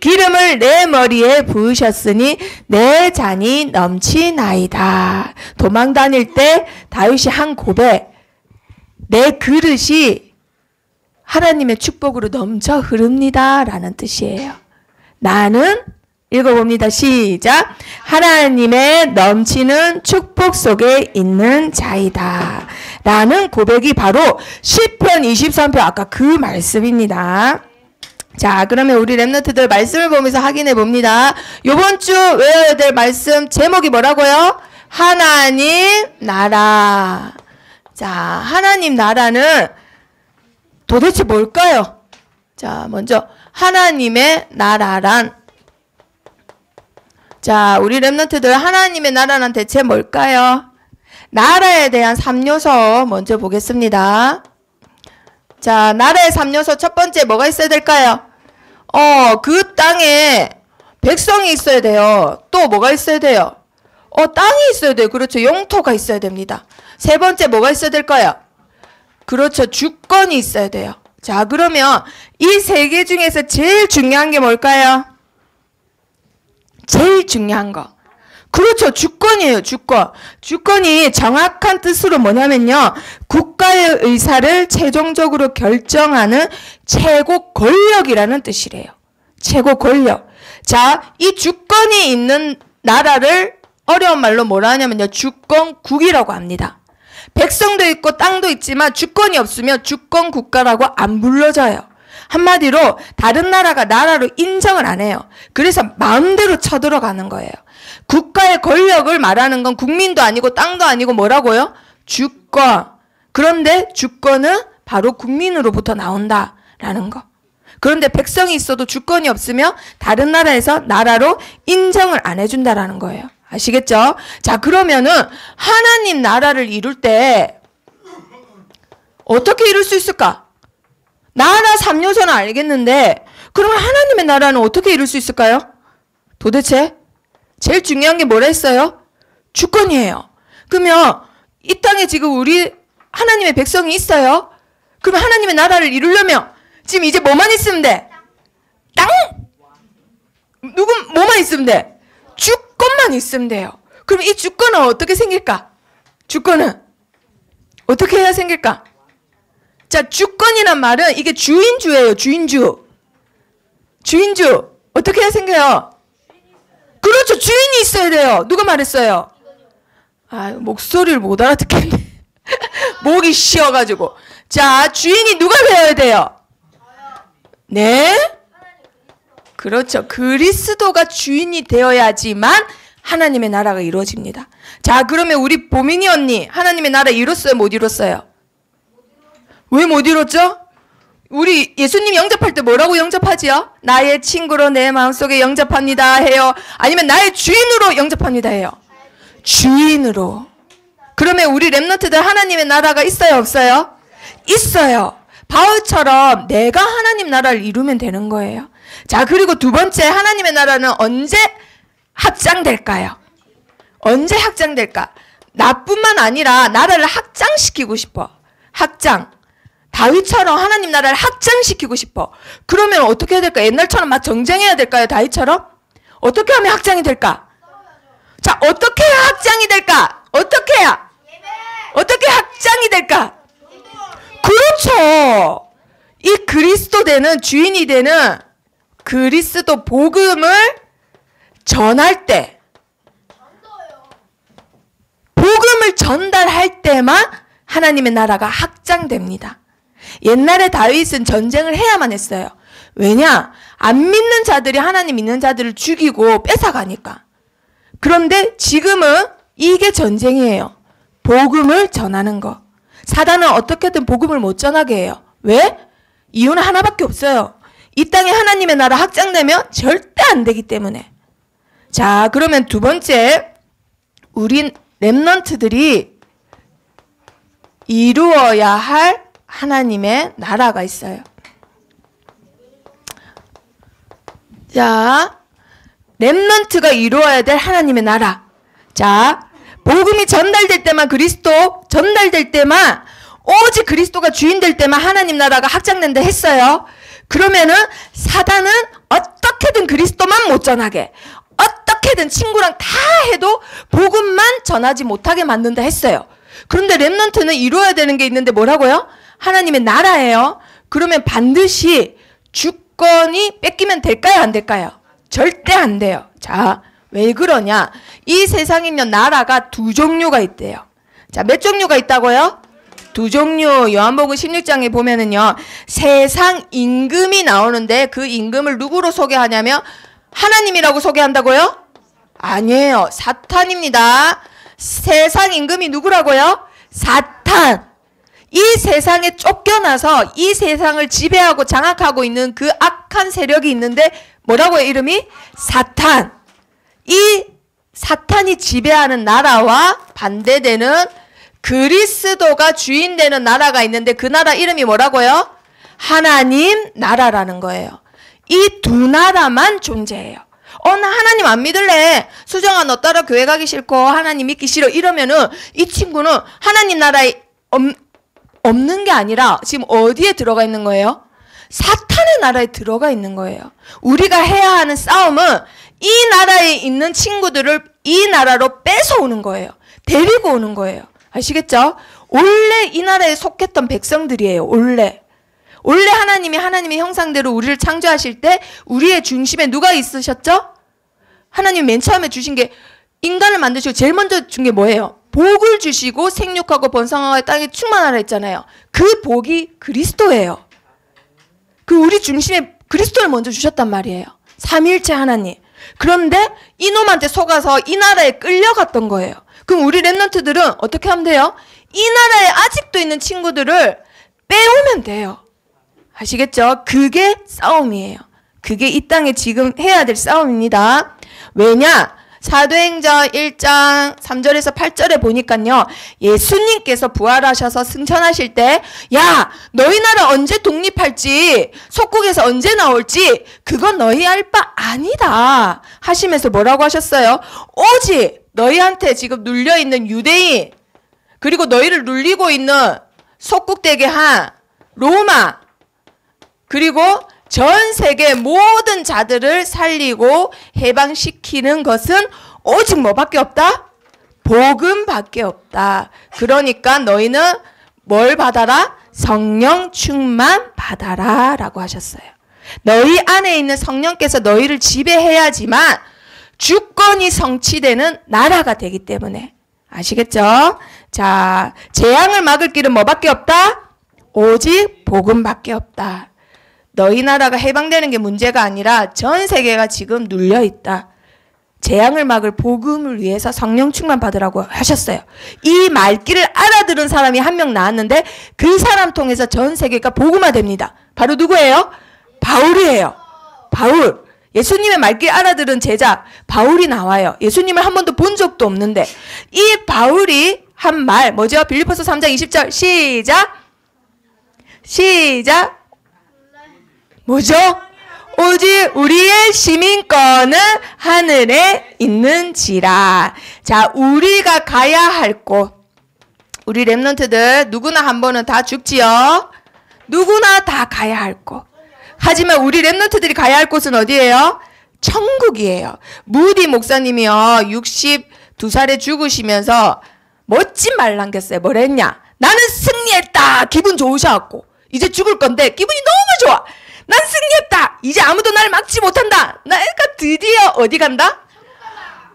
기름을 내 머리에 부으셨으니 내 잔이 넘치나이다. 도망 다닐 때 다윗이 한 고백. 내 그릇이 하나님의 축복으로 넘쳐 흐릅니다 라는 뜻이에요. 나는 읽어봅니다. 시작. 하나님의 넘치는 축복 속에 있는 자이다 라는 고백이 바로 시편 23편 아까 그 말씀입니다. 자, 그러면 우리 렘넌트들 말씀을 보면서 확인해 봅니다. 요번 주 외워야 될 말씀 제목이 뭐라고요? 하나님 나라. 자, 하나님 나라는 도대체 뭘까요? 자, 먼저 하나님의 나라란, 자, 우리 렘넌트들 하나님의 나라는 대체 뭘까요? 나라에 대한 3요소 먼저 보겠습니다. 자, 나라의 3요소 첫 번째 뭐가 있어야 될까요? 그 땅에 백성이 있어야 돼요. 또 뭐가 있어야 돼요? 땅이 있어야 돼요. 그렇죠. 영토가 있어야 됩니다. 세 번째 뭐가 있어야 될까요? 그렇죠. 주권이 있어야 돼요. 자, 그러면 이 세 개 중에서 제일 중요한 게 뭘까요? 제일 중요한 거. 그렇죠. 주권이에요. 주권. 주권이 정확한 뜻으로 뭐냐면요. 국가의 의사를 최종적으로 결정하는 최고 권력이라는 뜻이래요. 최고 권력. 자, 이 주권이 있는 나라를 어려운 말로 뭐라 하냐면요. 주권국이라고 합니다. 백성도 있고 땅도 있지만 주권이 없으면 주권국가라고 안 불러져요. 한마디로 다른 나라가 나라로 인정을 안 해요. 그래서 마음대로 쳐들어가는 거예요. 국가의 권력을 말하는 건 국민도 아니고 땅도 아니고 뭐라고요? 주권. 그런데 주권은 바로 국민으로부터 나온다라는 거. 그런데 백성이 있어도 주권이 없으면 다른 나라에서 나라로 인정을 안 해준다라는 거예요. 아시겠죠? 자, 그러면은 하나님 나라를 이룰 때 어떻게 이룰 수 있을까? 나라 3요소는 알겠는데 그러면 하나님의 나라는 어떻게 이룰 수 있을까요? 도대체 제일 중요한 게 뭐라 했어요? 주권이에요. 그러면 이 땅에 지금 우리 하나님의 백성이 있어요. 그러면 하나님의 나라를 이루려면 지금 이제 뭐만 있으면 돼? 땅! 뭐만 있으면 돼? 주권만 있으면 돼요. 그럼 이 주권은 어떻게 생길까? 주권은 어떻게 해야 생길까? 자, 주권이란 말은 이게 주인주예요. 주인주. 주인주. 어떻게 해야 생겨요? 그렇죠. 주인이 있어야 돼요. 누가 말했어요? 아, 목소리를 못 알아듣겠네. 목이 쉬어가지고. 자, 주인이 누가 되어야 돼요? 네? 그렇죠. 그리스도가 주인이 되어야지만 하나님의 나라가 이루어집니다. 자, 그러면 우리 보민이 언니 하나님의 나라 이뤘어요? 못 이뤘어요? 왜 못 이뤘죠? 우리 예수님 영접할 때 뭐라고 영접하지요? 나의 친구로 내 마음속에 영접합니다 해요? 아니면 나의 주인으로 영접합니다 해요? 주인으로. 그러면 우리 렘넌트들 하나님의 나라가 있어요? 없어요? 있어요. 바울처럼 내가 하나님 나라를 이루면 되는 거예요. 자, 그리고 두 번째, 하나님의 나라는 언제 확장될까요? 언제 확장될까? 나뿐만 아니라 나라를 확장시키고 싶어. 확장. 다윗처럼 하나님 나라를 확장시키고 싶어. 그러면 어떻게 해야 될까? 옛날처럼 막 정쟁해야 될까요? 다윗처럼? 어떻게 하면 확장이 될까? 자, 어떻게 해야 확장이 될까? 어떻게 해야? 어떻게 확장이 될까? 그렇죠. 이 그리스도 되는 주인이 되는 그리스도 복음을 전할 때, 복음을 전달할 때만 하나님의 나라가 확장됩니다. 옛날에 다윗은 전쟁을 해야만 했어요. 왜냐? 안 믿는 자들이 하나님 믿는 자들을 죽이고 뺏어가니까. 그런데 지금은 이게 전쟁이에요. 복음을 전하는 거. 사단은 어떻게든 복음을 못 전하게 해요. 왜? 이유는 하나밖에 없어요. 이 땅에 하나님의 나라 확장되면 절대 안 되기 때문에. 자, 그러면 두 번째, 우린 렘넌트들이 이루어야 할 하나님의 나라가 있어요. 자, 렘넌트가 이루어야 될 하나님의 나라. 자, 복음이 전달될 때만, 그리스도 전달될 때만, 오직 그리스도가 주인 될 때만 하나님 나라가 확장된다 했어요. 그러면은 사단은 어떻게든 그리스도만 못 전하게, 어떻게든 친구랑 다 해도 복음만 전하지 못하게 만든다 했어요. 그런데 렘넌트는 이루어야 되는 게 있는데 뭐라고요? 하나님의 나라예요. 그러면 반드시 주권이 뺏기면 될까요? 안 될까요? 절대 안 돼요. 자, 왜 그러냐? 이 세상에는 나라가 두 종류가 있대요. 자, 몇 종류가 있다고요? 두 종류. 요한복음 16장에 보면은요, 세상 임금이 나오는데 그 임금을 누구로 소개하냐면 하나님이라고 소개한다고요? 아니에요. 사탄입니다. 세상 임금이 누구라고요? 사탄. 이 세상에 쫓겨나서 이 세상을 지배하고 장악하고 있는 그 악한 세력이 있는데 뭐라고요? 이름이? 사탄. 이 사탄이 지배하는 나라와 반대되는 그리스도가 주인 되는 나라가 있는데 그 나라 이름이 뭐라고요? 하나님 나라라는 거예요. 이 두 나라만 존재해요. 나 하나님 안 믿을래. 수정아, 너 따라 교회 가기 싫고 하나님 믿기 싫어. 이러면은 이 친구는 하나님 나라에 없는 게 아니라 지금 어디에 들어가 있는 거예요? 사탄의 나라에 들어가 있는 거예요. 우리가 해야 하는 싸움은 이 나라에 있는 친구들을 이 나라로 뺏어오는 거예요. 데리고 오는 거예요. 아시겠죠? 원래 이 나라에 속했던 백성들이에요. 원래 하나님의 형상대로 우리를 창조하실 때 우리의 중심에 누가 있으셨죠? 하나님 맨 처음에 주신 게 인간을 만드시고 제일 먼저 준 게 뭐예요? 복을 주시고 생육하고 번성하고 땅에 충만하라 했잖아요. 그 복이 그리스도예요. 그 우리 중심에 그리스도를 먼저 주셨단 말이에요. 삼위일체 하나님. 그런데 이놈한테 속아서 이 나라에 끌려갔던 거예요. 그럼 우리 렘넌트들은 어떻게 하면 돼요? 이 나라에 아직도 있는 친구들을 빼오면 돼요. 아시겠죠? 그게 싸움이에요. 그게 이 땅에 지금 해야 될 싸움입니다. 왜냐? 사도행전 1장 3절에서 8절에 보니까요. 예수님께서 부활하셔서 승천하실 때 야, 너희 나라 언제 독립할지, 속국에서 언제 나올지 그건 너희 알 바 아니다 하시면서 뭐라고 하셨어요? 오직 너희한테 지금 눌려있는 유대인, 그리고 너희를 눌리고 있는 속국되게 한 로마, 그리고 전 세계 모든 자들을 살리고 해방시키는 것은 오직 뭐밖에 없다? 복음밖에 없다. 그러니까 너희는 뭘 받아라? 성령 충만 받아라 라고 하셨어요. 너희 안에 있는 성령께서 너희를 지배해야지만 주권이 성취되는 나라가 되기 때문에. 아시겠죠? 자, 재앙을 막을 길은 뭐밖에 없다? 오직 복음밖에 없다. 너희 나라가 해방되는 게 문제가 아니라 전 세계가 지금 눌려있다. 재앙을 막을 복음을 위해서 성령 충만 받으라고 하셨어요. 이 말귀를 알아들은 사람이 한 명 나왔는데 그 사람 통해서 전 세계가 복음화됩니다. 바로 누구예요? 바울이에요. 바울. 예수님의 말귀 알아들은 제자 바울이 나와요. 예수님을 한 번도 본 적도 없는데 이 바울이 한 말 뭐죠? 빌립보서 3장 20절 시작 뭐죠? 오직 우리의 시민권은 하늘에 있는지라. 자, 우리가 가야 할 곳. 우리 렘넌트들 누구나 한 번은 다 죽지요. 누구나 다 가야 할 곳. 하지만 우리 렘넌트들이 가야 할 곳은 어디예요? 천국이에요. 무디 목사님이요. 62살에 죽으시면서 멋진 말 남겼어요. 뭐랬냐? 나는 승리했다. 기분 좋으셔갖고. 이제 죽을 건데 기분이 너무 좋아. 난 승리했다. 이제 아무도 날 막지 못한다. 내가 드디어 어디 간다?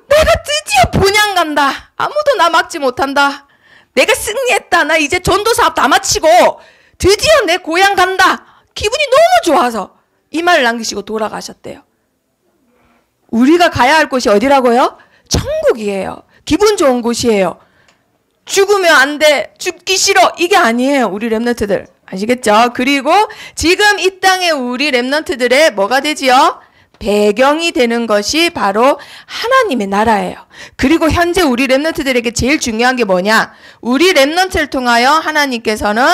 내가 드디어 본향 간다. 아무도 나 막지 못한다. 내가 승리했다. 나 이제 전도사업 다 마치고 드디어 내 고향 간다. 기분이 너무 좋아서 이 말을 남기시고 돌아가셨대요. 우리가 가야 할 곳이 어디라고요? 천국이에요. 기분 좋은 곳이에요. 죽으면 안 돼. 죽기 싫어. 이게 아니에요. 우리 렘넌트들. 아시겠죠? 그리고 지금 이 땅에 우리 렘넌트들의 뭐가 되지요? 배경이 되는 것이 바로 하나님의 나라예요. 그리고 현재 우리 렘넌트들에게 제일 중요한 게 뭐냐? 우리 렘넌트를 통하여 하나님께서는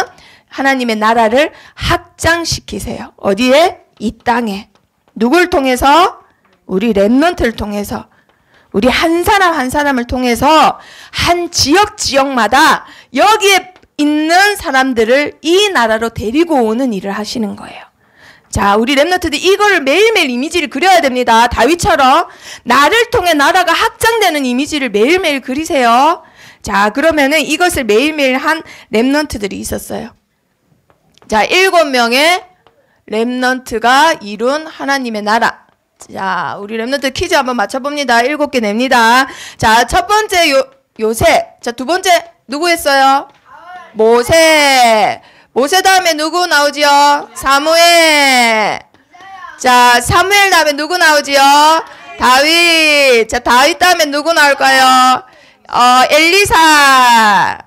하나님의 나라를 확장시키세요. 어디에? 이 땅에. 누굴 통해서? 우리 렘넌트를 통해서. 우리 한 사람 한 사람을 통해서 한 지역마다 여기에 있는 사람들을 이 나라로 데리고 오는 일을 하시는 거예요. 자, 우리 렘넌트들 이거를 매일매일 이미지를 그려야 됩니다. 다윗처럼 나를 통해 나라가 확장되는 이미지를 매일매일 그리세요. 자, 그러면은 이것을 매일매일 한 렘넌트들이 있었어요. 자, 7명의 렘넌트가 이룬 하나님의 나라. 자, 우리 렘넌트 퀴즈 한번 맞춰봅니다. 7개 냅니다. 자, 첫 번째 요셉. 자, 두 번째 누구 했어요? 모세. 모세 다음에 누구 나오지요? 사무엘. 자, 사무엘 다음에 누구 나오지요? 다윗. 자, 다윗 다음에 누구 나올까요? 엘리사.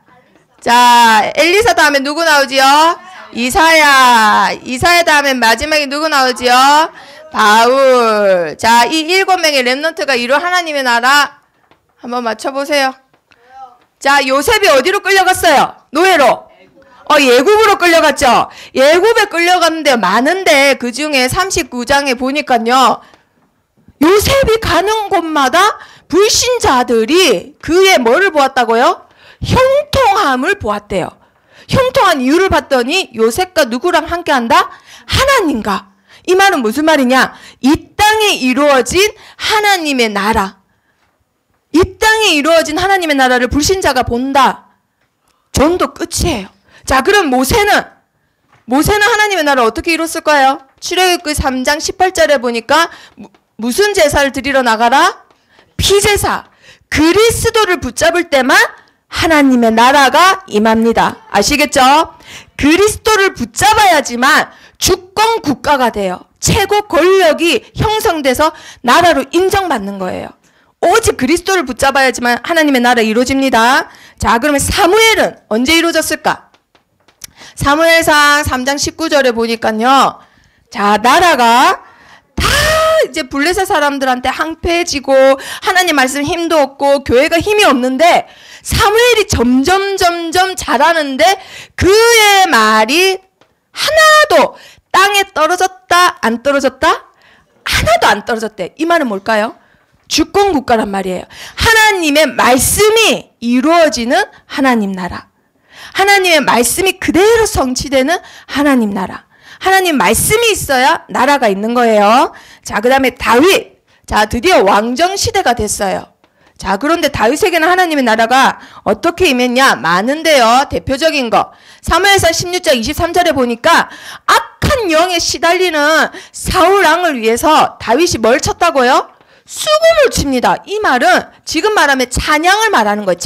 자, 엘리사 다음에 누구 나오지요? 이사야. 이사야 다음에 마지막에 누구 나오지요? 바울. 자, 이 7명의 렘넌트가 이룬 하나님의 나라 한번 맞춰보세요. 자, 요셉이 어디로 끌려갔어요? 노예로. 예굽으로 끌려갔죠. 예굽에 끌려갔는데 많은데 그 중에 39장에 보니까요. 요셉이 가는 곳마다 불신자들이 그의 뭐를 보았다고요? 형통함을 보았대요. 형통한 이유를 봤더니 요셉과 누구랑 함께한다? 하나님과. 이 말은 무슨 말이냐? 이 땅에 이루어진 하나님의 나라. 이 땅에 이루어진 하나님의 나라를 불신자가 본다. 전도 끝이에요. 자, 그럼 모세는 하나님의 나라를 어떻게 이뤘을까요? 출애굽기 3장 18절에 보니까 무슨 제사를 드리러 나가라? 피제사. 그리스도를 붙잡을 때만 하나님의 나라가 임합니다. 아시겠죠? 그리스도를 붙잡아야지만 주권 국가가 돼요. 최고 권력이 형성돼서 나라로 인정받는 거예요. 오직 그리스도를 붙잡아야지만 하나님의 나라 이루어집니다. 자, 그러면 사무엘은 언제 이루어졌을까? 사무엘상 3장 19절에 보니까요. 자, 나라가 다 이제 블레셋 사람들한테 항폐해지고 하나님 말씀 힘도 없고 교회가 힘이 없는데 사무엘이 점점 자라는데 그의 말이 하나도 땅에 떨어졌다 안 떨어졌다? 하나도 안 떨어졌대. 이 말은 뭘까요? 주권 국가란 말이에요. 하나님의 말씀이 이루어지는 하나님 나라. 하나님의 말씀이 그대로 성취되는 하나님 나라. 하나님 말씀이 있어야 나라가 있는 거예요. 자, 그 다음에 다윗. 자, 드디어 왕정 시대가 됐어요. 자, 그런데 다윗에게는 하나님의 나라가 어떻게 임했냐? 많은데요. 대표적인 거. 사무엘상 16장 23절에 보니까 악한 영에 시달리는 사울 왕을 위해서 다윗이 뭘 쳤다고요? 수금을 칩니다. 이 말은 지금 말하면 찬양을 말하는 거예요.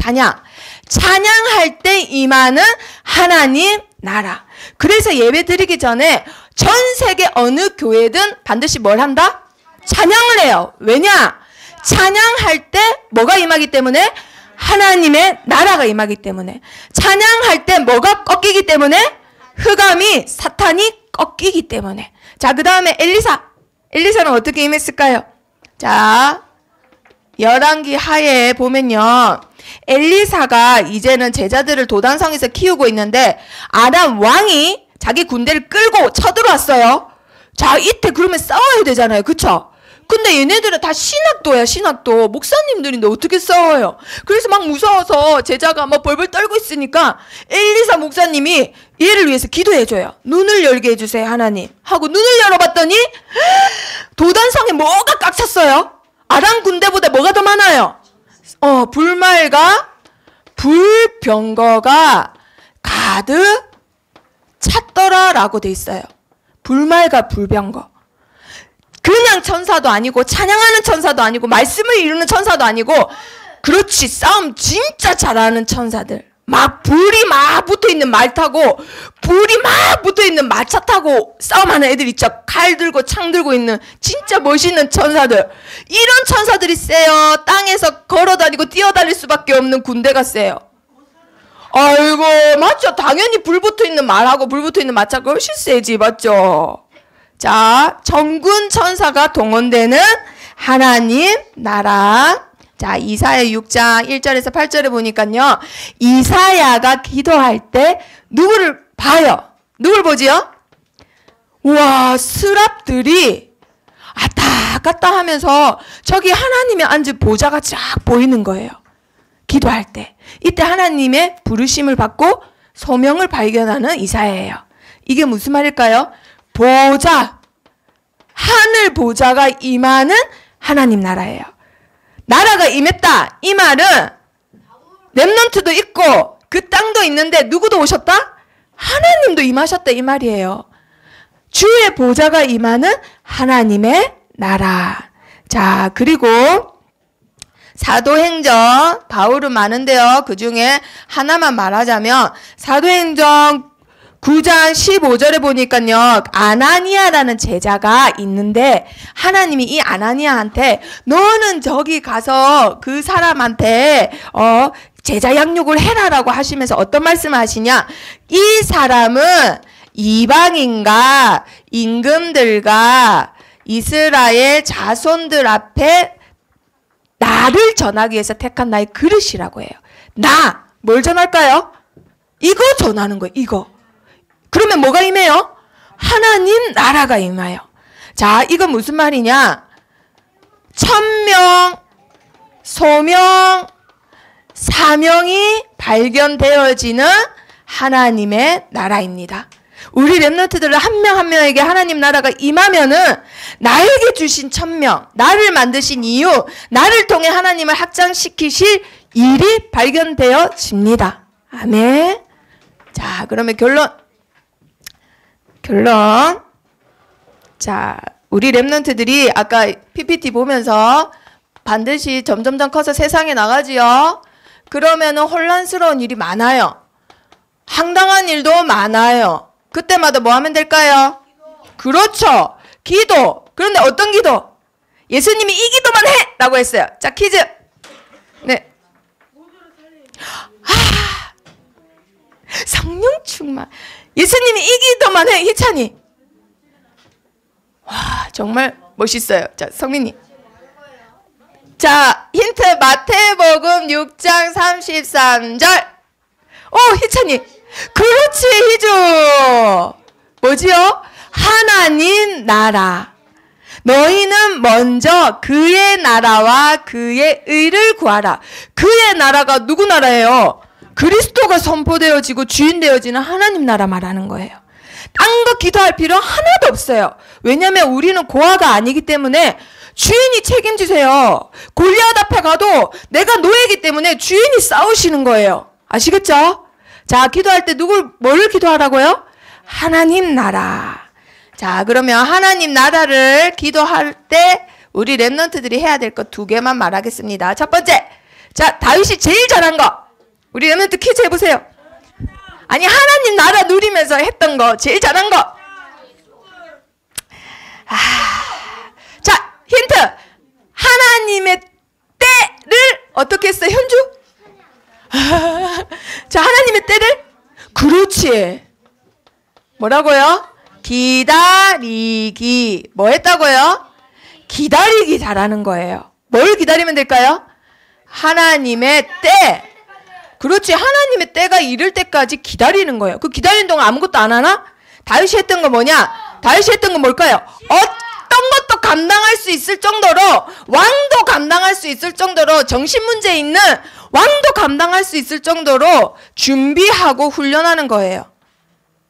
찬양할 때 임하는 하나님 나라. 그래서 예배 드리기 전에 전 세계 어느 교회든 반드시 뭘 한다? 찬양을 해요. 왜냐? 찬양할 때 뭐가 임하기 때문에? 하나님의 나라가 임하기 때문에. 찬양할 때 뭐가 꺾이기 때문에? 흑암이 사탄이 꺾이기 때문에. 자, 그 다음에 엘리사는 어떻게 임했을까요? 자, 열왕기 하에 보면요. 엘리사가 이제는 제자들을 도단성에서 키우고 있는데 아람 왕이 자기 군대를 끌고 쳐들어왔어요. 자, 이때 그러면 싸워야 되잖아요. 그쵸? 근데 얘네들은 다 신학도야, 신학도. 목사님들인데 어떻게 싸워요? 그래서 막 무서워서 제자가 막 벌벌 떨고 있으니까 엘리사 목사님이 얘를 위해서 기도해줘요. 눈을 열게 해주세요, 하나님. 하고 눈을 열어봤더니 도단성에 뭐가 꽉 찼어요? 아람 군대보다 뭐가 더 많아요? 불말과 불병거가 가득 찼더라라고 돼 있어요. 불말과 불병거. 그냥 천사도 아니고 찬양하는 천사도 아니고 말씀을 이루는 천사도 아니고 그렇지 싸움 진짜 잘하는 천사들. 막 불이 막 붙어있는 말 타고 불이 막 붙어있는 마차 타고 싸움하는 애들 있죠. 칼 들고 창 들고 있는 진짜 멋있는 천사들. 이런 천사들이 세요. 땅에서 걸어다니고 뛰어다닐 수밖에 없는 군대가 세요. 아이고 맞죠. 당연히 불 붙어있는 말하고 불 붙어있는 마차가 훨씬 세지. 맞죠. 자, 정군 천사가 동원되는 하나님 나라. 자, 이사야 6장 1절에서 8절에 보니까요. 이사야가 기도할 때 누구를 봐요? 누굴 보지요? 우와, 스랍들이 왔다 갔다 하면서 저기 하나님의 앉은 보좌가 쫙 보이는 거예요. 기도할 때. 이때 하나님의 부르심을 받고 소명을 발견하는 이사야예요. 이게 무슨 말일까요? 보좌, 하늘 보좌가 임하는 하나님 나라예요. 나라가 임했다. 이 말은 렘넌트도 있고 그 땅도 있는데 누구도 오셨다? 하나님도 임하셨다 이 말이에요. 주의 보좌가 임하는 하나님의 나라. 자, 그리고 사도행전 바울은 많은데요. 그 중에 하나만 말하자면 사도행전 9장 15절에 보니까요. 아나니아라는 제자가 있는데 하나님이 이 아나니아한테 너는 저기 가서 그 사람한테 제자 양육을 해라라고 하시면서 어떤 말씀을 하시냐. 이 사람은 이방인과 임금들과 이스라엘 자손들 앞에 나를 전하기 위해서 택한 나의 그릇이라고 해요. 뭘 전할까요? 이거 전하는 거예요. 이거. 그러면 뭐가 임해요? 하나님 나라가 임해요. 자, 이건 무슨 말이냐? 천명, 소명, 사명이 발견되어지는 하나님의 나라입니다. 우리 렘넌트들 한 명 한 명에게 하나님 나라가 임하면은 나에게 주신 천명, 나를 만드신 이유, 나를 통해 하나님을 확장시키실 일이 발견되어집니다. 아멘. 자, 그러면 결론. 자, 우리 렘넌트들이 아까 PPT 보면서 반드시 점점점 커서 세상에 나가지요. 그러면은 혼란스러운 일이 많아요. 황당한 일도 많아요. 그때마다 뭐 하면 될까요? 그렇죠. 기도. 그런데 어떤 기도? 예수님이 이 기도만 해! 라고 했어요. 자, 퀴즈. 네. 성령 충만. 예수님이 이 기도만 해. 희찬이. 와, 정말 멋있어요. 자, 성민이. 자, 힌트. 마태복음 6장 33절. 희찬이. 그렇지, 희주. 뭐지요? 하나님 나라. 너희는 먼저 그의 나라와 그의 의를 구하라. 그의 나라가 누구 나라예요? 그리스도가 선포되어지고 주인 되어지는 하나님 나라 말하는 거예요. 딴 거 기도할 필요 하나도 없어요. 왜냐하면 우리는 고아가 아니기 때문에 주인이 책임지세요. 골리앗 앞에 가도 내가 노예이기 때문에 주인이 싸우시는 거예요. 아시겠죠? 자, 기도할 때 뭘 기도하라고요? 하나님 나라. 자, 그러면 하나님 나라를 기도할 때 우리 렘넌트들이 해야 될 것 2개만 말하겠습니다. 첫 번째. 자, 다윗이 제일 잘한 거. 우리 렘넌트 퀴즈 해보세요. 아니, 하나님 나라 누리면서 했던 거, 제일 잘한 거. 자, 힌트. 하나님의 때를 어떻게 했어요, 현주? 자, 하나님의 때를? 그렇지. 뭐라고요? 기다리기. 뭐 했다고요? 기다리기 잘하는 거예요. 뭘 기다리면 될까요? 하나님의 때. 그렇지. 하나님의 때가 이를 때까지 기다리는 거예요. 그 기다리는 동안 아무것도 안 하나? 다윗이 했던 거 뭐냐? 다윗이 했던 건 뭘까요? 어떤 것도 감당할 수 있을 정도로, 왕도 감당할 수 있을 정도로, 정신 문제 있는 왕도 감당할 수 있을 정도로 준비하고 훈련하는 거예요.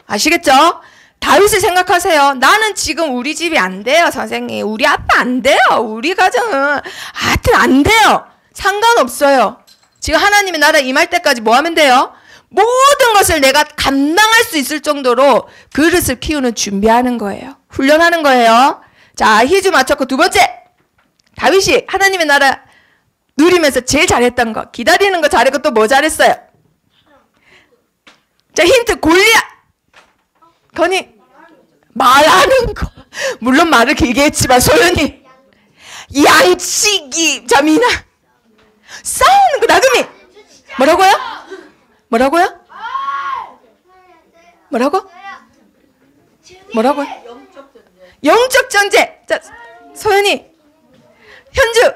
아시겠죠? 다윗을 생각하세요. 나는 지금 우리 집이 안 돼요, 선생님. 우리 아빠 안 돼요. 우리 가정은 하여튼 안 돼요. 상관없어요. 지금 하나님의 나라 임할 때까지 뭐 하면 돼요? 모든 것을 내가 감당할 수 있을 정도로 그릇을 키우는 준비하는 거예요. 훈련하는 거예요. 자, 희주 맞췄고 2번째. 다윗이 하나님의 나라 누리면서 제일 잘했던 거. 기다리는 거 잘했고 또 뭐 잘했어요? 자, 힌트. 골리앗. 건이 말하는 거. 물론 말을 길게 했지만 소연이 양치기. 자, 미나 싸우는 거. 나금이 뭐라고요? 뭐라고요? 뭐라고요? 영적 전쟁. 자, 소연이. 현주.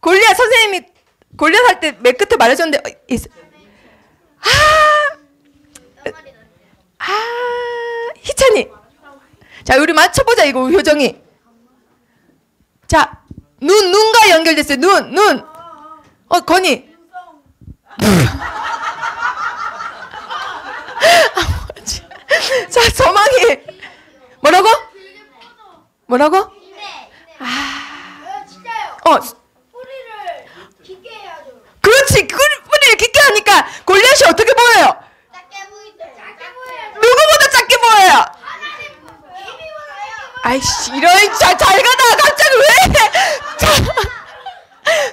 골리앗 선생님이 골리앗 할 때 맨 끝에 말해줬는데 희찬이. 자, 우리 맞춰보자. 이거 효정이. 자, 눈과 연결됐어요. 눈. 건이. 자, 서망이. 뭐라고? 뿌리를 깊게 해야죠. 그렇지. 뿌리를 깊게 하니까 골리앗이 어떻게 보여요? 작게 보여요. 누구보다 작게 보여요. 힘이 아이씨, 이런. 잘 가다. 갑자기 왜? 자,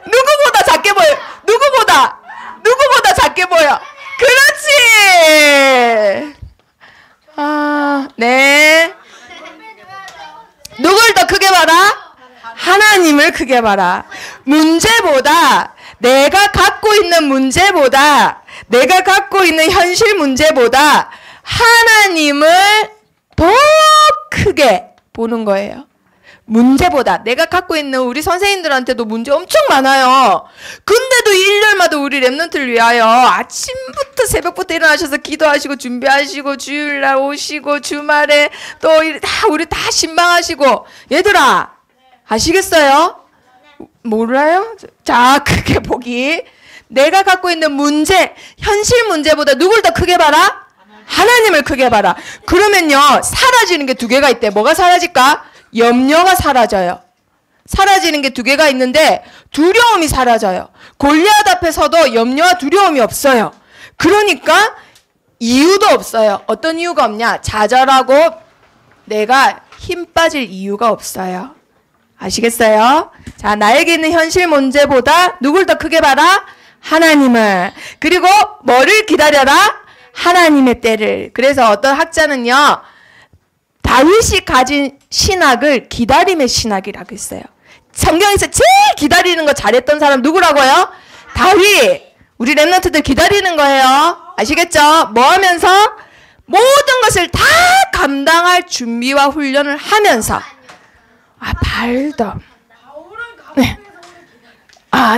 누구보다 작게 보여. 누구보다 작게 보여. 그렇지. 네. 누굴 더 크게 봐라? 하나님을 크게 봐라. 내가 갖고 있는 문제보다, 내가 갖고 있는 현실 문제보다 하나님을 더 크게 보는 거예요. 문제보다. 내가 갖고 있는 우리 선생님들한테도 문제 엄청 많아요. 근데도 일요일마다 우리 렘넌트를 위하여 아침부터 새벽부터 일어나셔서 기도하시고 준비하시고 주일날 오시고 주말에 또 우리 다 신방하시고. 얘들아, 아시겠어요? 몰라요? 자, 크게 보기. 내가 갖고 있는 문제, 현실 문제보다 누굴 더 크게 봐라? 하나님을 크게 봐라. 그러면요, 사라지는 게 두 개가 있대. 뭐가 사라질까? 염려가 사라져요. 사라지는 게 두 개가 있는데 두려움이 사라져요. 골리앗 앞에서도 염려와 두려움이 없어요. 그러니까 이유도 없어요. 어떤 이유가 없냐? 좌절하고 내가 힘 빠질 이유가 없어요. 아시겠어요? 자, 나에게 있는 현실 문제보다 누굴 더 크게 봐라? 하나님을. 그리고 뭐를 기다려라? 하나님의 때를. 그래서 어떤 학자는요, 다윗이 가진 신학을 기다림의 신학이라고 했어요. 성경에서 제일 기다리는 거 잘했던 사람 누구라고요? 다윗. 우리 랩런트들 기다리는 거예요. 아시겠죠? 뭐 하면서? 모든 것을 다 감당할 준비와 훈련을 하면서. 발도. 네.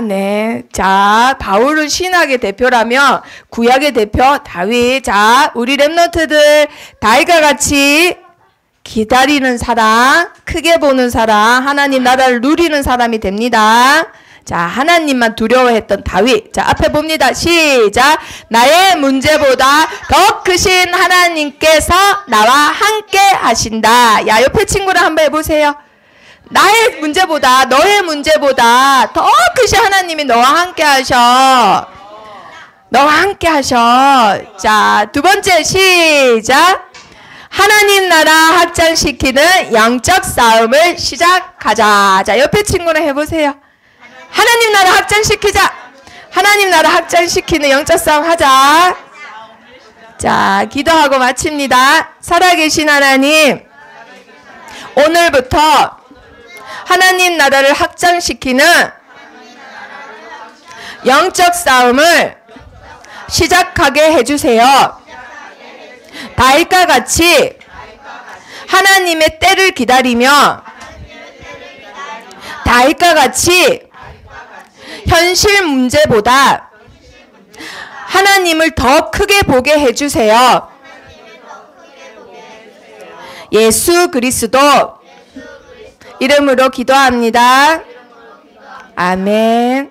네. 자, 바울은 신학의 대표라면 구약의 대표 다윗. 자, 우리 랩런트들 다윗과 같이 기다리는 사람, 크게 보는 사람, 하나님 나라를 누리는 사람이 됩니다. 자, 하나님만 두려워했던 다윗. 자, 앞에 봅니다. 시작. 나의 문제보다 더 크신 하나님께서 나와 함께 하신다. 야, 옆에 친구랑 한번 해보세요. 나의 문제보다, 너의 문제보다 더 크신 하나님이 너와 함께 하셔. 너와 함께 하셔. 자, 두 번째 시작. 하나님 나라 확장시키는 영적 싸움을 시작하자. 자, 옆에 친구랑 해보세요. 하나님 나라 확장시키자. 하나님 나라 확장시키는 영적 싸움 하자. 자, 기도하고 마칩니다. 살아계신 하나님, 오늘부터 하나님 나라를 확장시키는 영적 싸움을 시작하게 해주세요. 다윗과 같이 하나님의 때를 기다리며 다윗과 같이 현실 문제보다 하나님을 더 크게 보게 해주세요. 예수 그리스도 이름으로 기도합니다. 아멘.